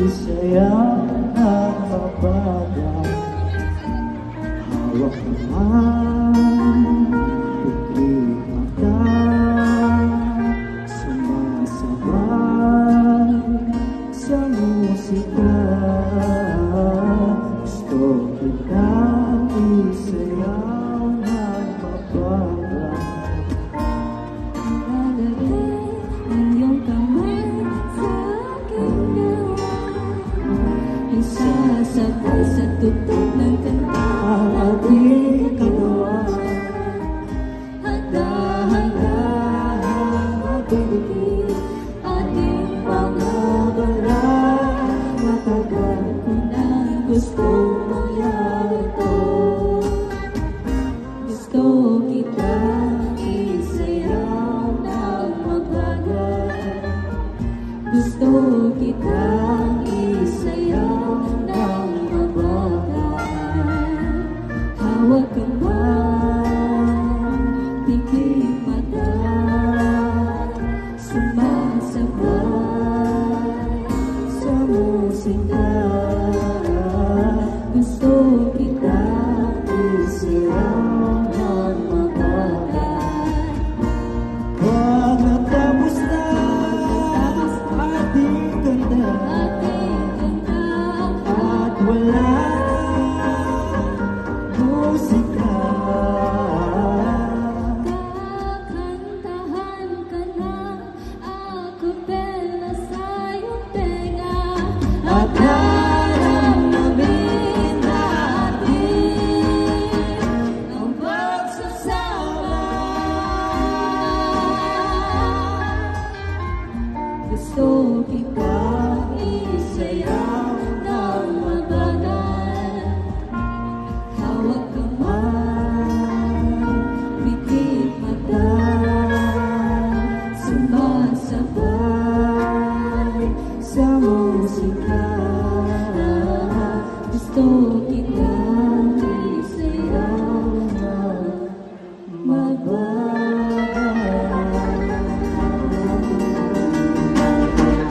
sayaw ng mabagay. Hawak naman, pikit mata, sumasabay sa musika. Gusto kitang isayaw ng mabagay. Sasabay sa tugtog ng kanta Ang ating kagawa, handa-handang mabibigay ating mga balay. Matagal ko nang gustong mangyari to. Gusto kitang isayaw ng mabagay. Gusto kitang isayaw ng mabagay. Hawak ka man, pikit mata, sumasabay sa musika. Gusto kitang isayaw ng mabagay. pag natapos na ating ganda at wala musika, kakantahan ka ng acapella sa iyong tenga at haramdamin natin ang pagsasama. Gusto kitang isayaw ng mabagay. Hawak ka man, pikit mata, sumasabay sa musika. Gusto